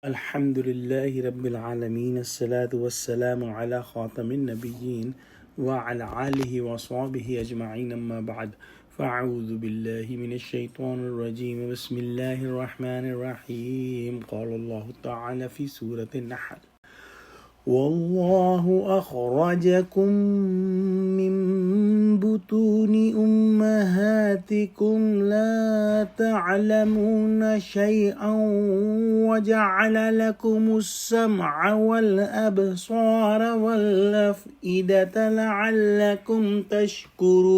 Alhamdulillahi Rabbil Alameen. As-salatu was-salamu ala khatamin nabiyyin wa ala alihi wa sahbihi ajma'in amma ba'd. فأعوذ بالله من الشيطان الرجيم بسم الله الرحمن الرحيم قال الله تعالى في سورة النحل والله أخرجكم من بطون أمهاتكم لا تعلمون شيئا وجعل لكم السمع والأبصار والأفئدة لعلكم تشكرون.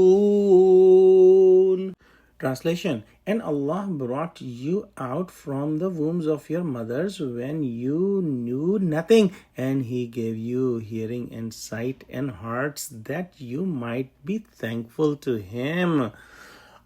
Translation: And Allah brought you out from the wombs of your mothers when you knew nothing, and He gave you hearing and sight and hearts that you might be thankful to Him.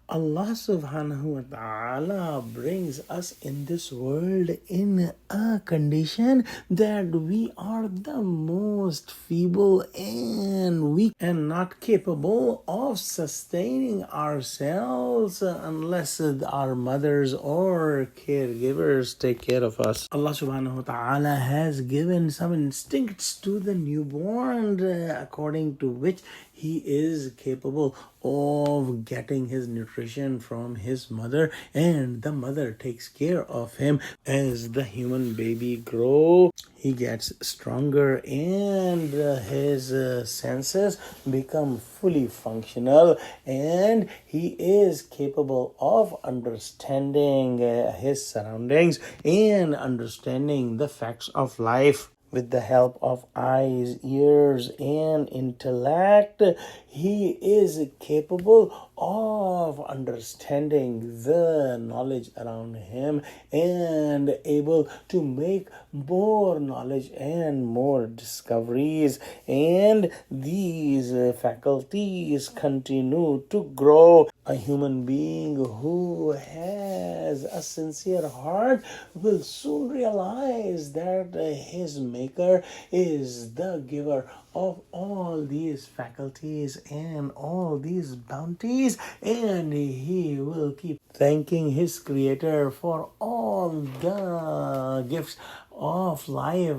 Allah subhanahu wa ta'ala brings us in this world in a condition that we are the most feeble and weak and not capable of sustaining ourselves unless our mothers or caregivers take care of us. Allah subhanahu wa ta'ala has given some instincts to the newborn according to which he is capable of getting his nutrition from his mother, and the mother takes care of him. As the human baby grows, he gets stronger and his senses become fully functional, and he is capable of understanding his surroundings and understanding the facts of life. With the help of eyes, ears, and intellect, he is capable of understanding the knowledge around him and able to make more knowledge and more discoveries. And these faculties continue to grow. A human being who has a sincere heart will soon realize that his Maker is the giver of all these faculties and all these bounties, and he will keep thanking his Creator for all the gifts of life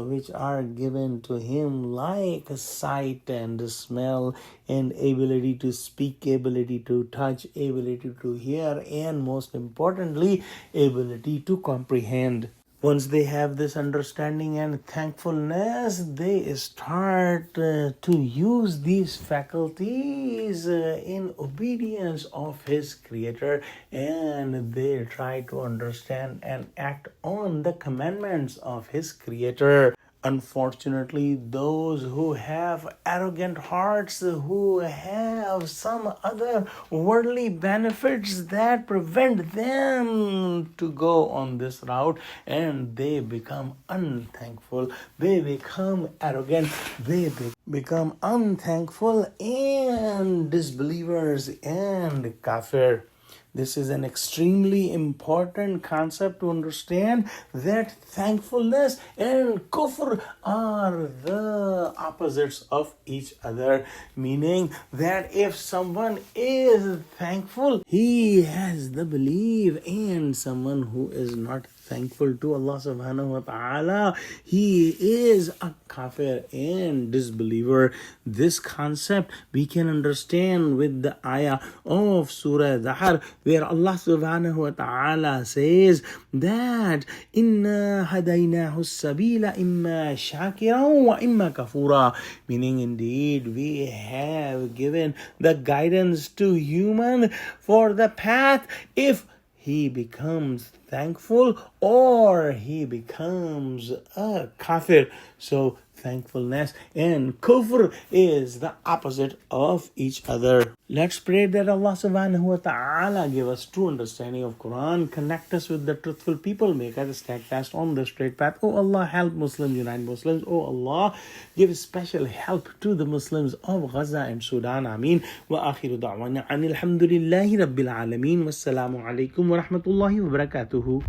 which are given to him, like sight and smell and ability to speak, ability to touch, ability to hear, and most importantly, ability to comprehend. Once they have this understanding and thankfulness, they start to use these faculties in obedience of his Creator, and they try to understand and act on the commandments of his Creator. Unfortunately, those who have arrogant hearts, who have some other worldly benefits that prevent them to go on this route, and they become unthankful, they become arrogant, they become unthankful and disbelievers and kafir. This is an extremely important concept to understand, that thankfulness and kufr are the opposites of each other. Meaning that if someone is thankful, he has the belief, and someone who is not thankful to Allah subhanahu wa ta'ala, he is a kafir and disbeliever. This concept we can understand with the ayah of Surah Nahl, where Allah subhanahu wa ta'ala says that inna hadaynahu sabila imma shakiran wa imma kafura, meaning indeed we have given the guidance to human for the path if he becomes thankful or he becomes a kafir. So thankfulness and kufr is the opposite of each other. Let's pray that Allah subhanahu wa ta'ala give us true understanding of Quran, connect us with the truthful people, make us steadfast on the straight path. Oh Allah, help Muslims, unite Muslims. Oh Allah, give special help to the Muslims of Gaza and Sudan. Ameen. Wa akhiru da'wana anil hamdulillahi rabbil alameen. Wassalamu alaikum wa rahmatullahi wa barakatuhu.